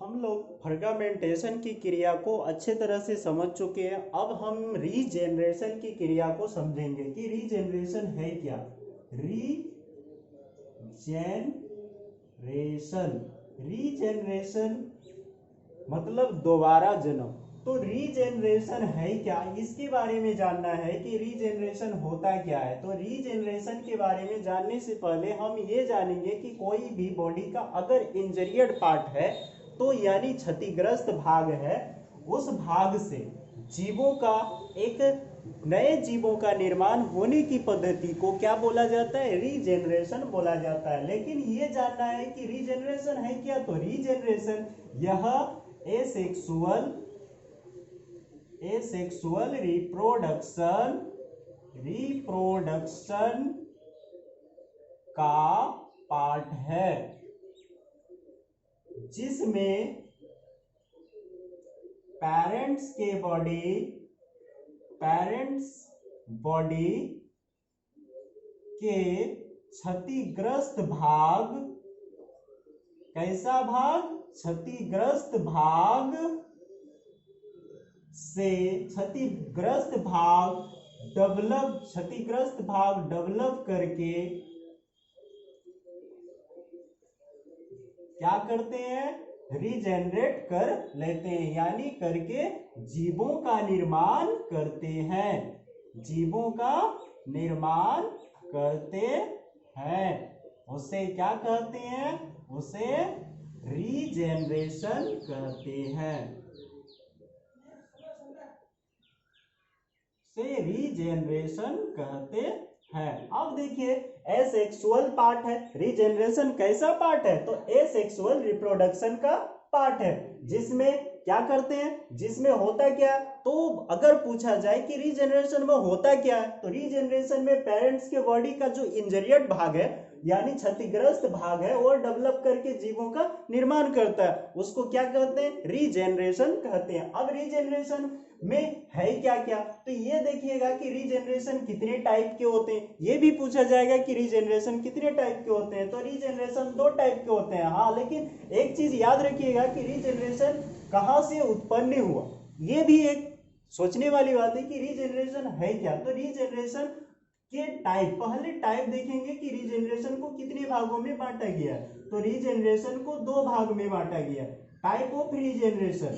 हम लोग फर्गामेंटेशन की क्रिया को अच्छे तरह से समझ चुके हैं। अब हम रीजेनरेशन की क्रिया को समझेंगे कि रीजेनरेशन है क्या। रीजेनरेशन रीजेनरेशन मतलब दोबारा जन्म। तो रीजेनरेशन है क्या, इसके बारे में जानना है कि रीजेनरेशन होता क्या है। तो रीजेनरेशन के बारे में जानने से पहले हम ये जानेंगे कि कोई भी बॉडी का अगर इंजरियड पार्ट है तो यानी क्षतिग्रस्त भाग है, उस भाग से जीवों का एक नए जीवों का निर्माण होने की पद्धति को क्या बोला जाता है, रीजेनरेशन बोला जाता है। लेकिन ये जानना है कि रीजेनरेशन है क्या। तो रीजेनरेशन यह एसेक्सुअल रिप्रोडक्शन का पार्ट है, जिसमें पेरेंट्स बॉडी के क्षतिग्रस्त भाग, कैसा भाग, क्षतिग्रस्त भाग से क्षतिग्रस्त भाग डेवलप करके क्या करते हैं, रीजेनरेट कर लेते हैं, यानी करके जीवों का निर्माण करते हैं, जीवों का निर्माण करते हैं। उसे क्या कहते हैं, उसे रीजेनरेशन कहते हैं, से रीजेनरेशन कहते हैं। अब देखिए एसेक्सुअल पार्ट है, रीजेनरेशन कैसा पार्ट है, तो एसेक्सुअल रिप्रोडक्शन का पार्ट है, जिसमें क्या करते हैं, जिसमें होता क्या। तो अगर पूछा जाए कि रीजेनरेशन में होता क्या है, तो रीजेनरेशन में पेरेंट्स के बॉडी का जो इंजरियड भाग है यानी क्षतिग्रस्त भाग है वो डेवलप करके जीवों का निर्माण करता है, उसको क्या कहते हैं, रीजेनरेशन कहते हैं। अब रीजेनरेशन में है क्या क्या, तो ये देखिएगा कि रीजेनरेशन कितने टाइप के होते हैं, ये भी पूछा जाएगा कि रीजेनरेशन कितने टाइप के होते हैं। तो रीजेनरेशन 2 टाइप के होते हैं। हाँ, लेकिन एक चीज याद रखिएगा कि रीजेनरेशन कहां से उत्पन्न हुआ, ये भी एक सोचने वाली बात है कि रीजेनरेशन है क्या। तो रीजेनरेशन के टाइप, पहले टाइप देखेंगे कि रीजेनरेशन को कितने भागों में बांटा गया है। तो रीजेनरेशन को 2 भाग में बांटा गया है। Type of regeneration,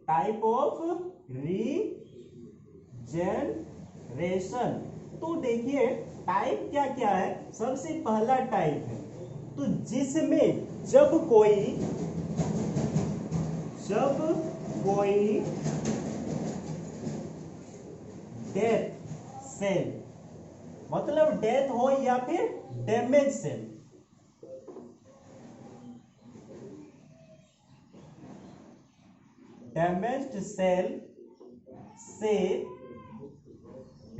type of regeneration. तो देखिए टाइप क्या क्या है। सबसे पहला टाइप है तो जिसमें जब कोई डेथ सेल, मतलब डेथ हो या फिर डैमेज सेल, डैमेज्ड सेल से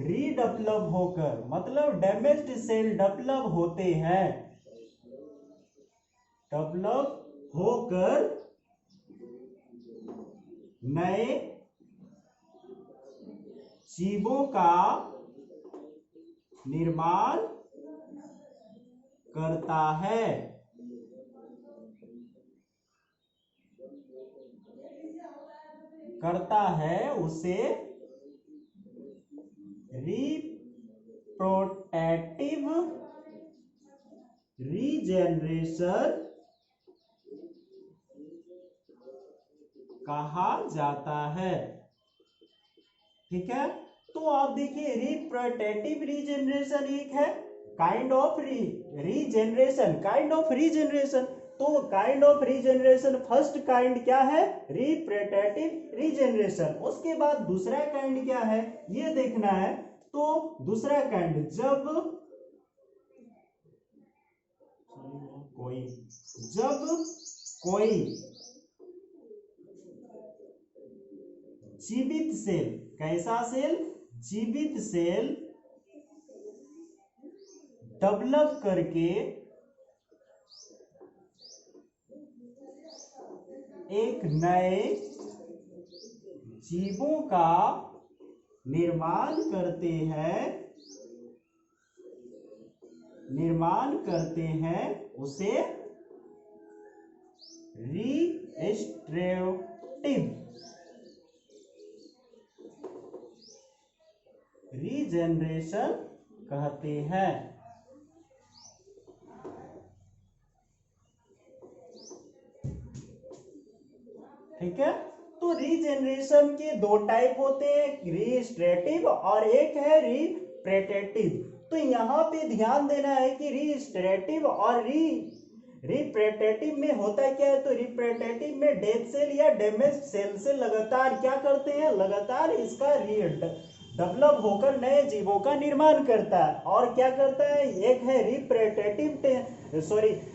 रीडेवलप होकर, मतलब डैमेज्ड सेल डेवलप होते हैं, डेवलप होकर नए जीवों का निर्माण करता है, उसे रिप्रोडक्टिव रीजेनरेशन कहा जाता है। ठीक है, तो आप देखिए रिप्रोडक्टिव रीजेनरेशन एक है काइंड ऑफ रीजेनरेशन। तो kind of regeneration, first kind क्या है, रिप्रोडक्टिव रीजेनरेशन। उसके बाद दूसरा काइंड क्या है ये देखना है। तो दूसरा काइंड जब कोई जीवित सेल, कैसा सेल, जीवित सेल डेवलप करके एक नए जीवों का निर्माण करते हैं, उसे रीजनरेशन कहते हैं। ठीक है, तो रीजनरेशन के दो टाइप होते हैं, रीस्टोरेटिव और एक है रिप्रेटेटिव। तो यहाँ पे ध्यान देना है कि रीस्टोरेटिव और रिप्रेटेटिव में होता क्या है। तो रिप्रेटेटिव में डेड सेल या डैमेज सेल से लगातार क्या करते हैं, लगातार इसका डेवलप होकर नए जीवों का निर्माण करता है। और क्या करता है, एक है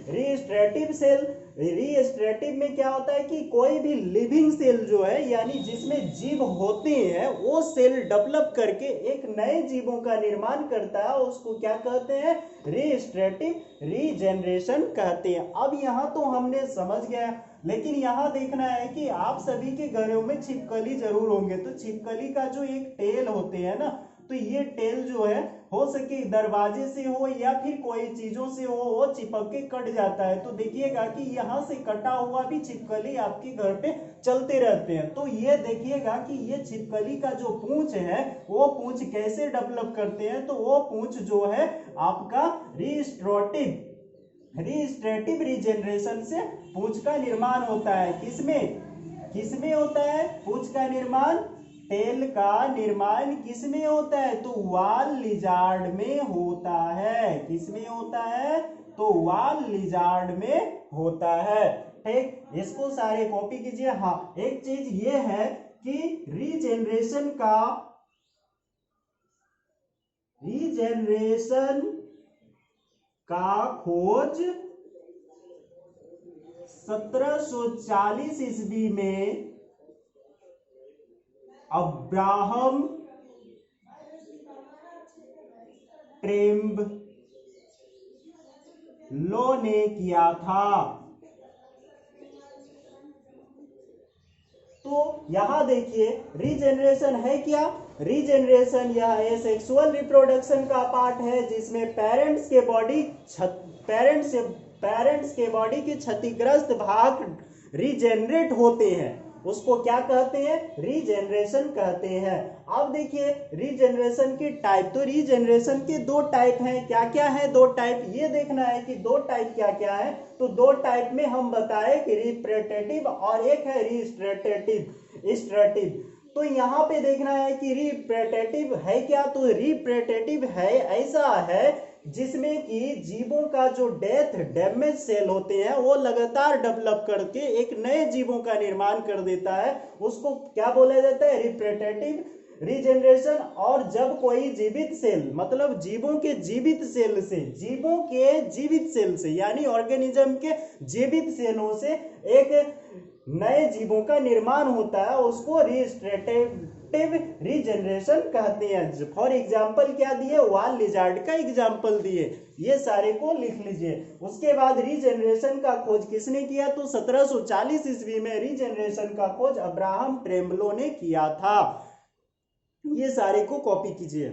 रीस्टोरेटिव सेल। रीस्टोरेटिव में क्या होता है कि कोई भी लिविंग सेल जो है, यानी जिसमें जीव होते हैं, वो सेल डेवलप करके एक नए जीवों का निर्माण करता है, उसको क्या कहते हैं, रीस्टोरेटिव रीजनरेशन कहते हैं। अब यहाँ तो हमने समझ गया, लेकिन यहाँ देखना है कि आप सभी के घरों में छिपकली जरूर होंगे। तो छिपकली का जो एक टेल होते हैं ना, तो ये टेल जो है हो सके दरवाजे से हो या फिर कोई चीजों से हो, वो चिपक के कट जाता है। तो देखिएगा कि यहाँ से कटा हुआ भी छिपकली आपके घर पे चलते रहते हैं। तो ये देखिएगा कि ये छिपकली का जो पूंछ है, वो पूंछ कैसे डेवलप करते हैं। तो वो पूंछ जो है आपका रीस्टोरेटिव रीजनरेशन से पूंछ का निर्माण होता है। किसमें होता है पूंछ का निर्माण, टेल का निर्माण किसमें होता है, तो वाल लिजार्ड में होता है। किसमें होता है, तो वाल लिजार्ड में होता है। ठीक, इसको सारे कॉपी कीजिए। हाँ, एक चीज ये है कि रीजनरेशन का खोज 1740 ईस्वी में अब्राहम ट्रेम्बलो ने किया था। तो यहां देखिए रीजनरेशन है क्या, रीजनरेशन यह सेक्सुअल रिप्रोडक्शन का पार्ट है, जिसमें पेरेंट्स के बॉडी के क्षतिग्रस्त भाग रीजेनरेट होते हैं, उसको क्या कहते हैं, रीजनरेशन कहते हैं। अब देखिए रीजनरेशन के टाइप, तो रीजनरेशन के दो टाइप हैं। क्या क्या है दो टाइप, ये देखना है कि दो टाइप क्या क्या है। तो दो टाइप में हम बताए कि रिप्रेटेटिव और एक है रीस्टोरेटिव। तो यहाँ पे देखना है कि रिप्रेटेटिव है क्या, तो रिप्रेटेटिव है ऐसा है जिसमें कि जीवों का जो डैमेज सेल होते हैं, वो लगातार डेवलप करके एक नए जीवों का निर्माण कर देता है, उसको क्या बोला जाता है, रिप्रेटेटिव रीजनरेशन। और जब कोई जीवित सेल, मतलब जीवों के जीवित सेल से यानी ऑर्गेनिज्म के जीवित सेलों से एक नए जीवों का निर्माण होता है, उसको रीस्टोरेटिव रीजनरेशन कहते हैं। फॉर एग्जांपल क्या दिए, वाल लिजार्ड का एग्जांपल दिए, ये सारे को लिख लीजिए। उसके बाद रीजनरेशन का खोज किसने किया, तो 1740 ईस्वी में रीजनरेशन का खोज अब्राहम ट्रेम्बलो ने किया था। ये सारे को कॉपी कीजिए।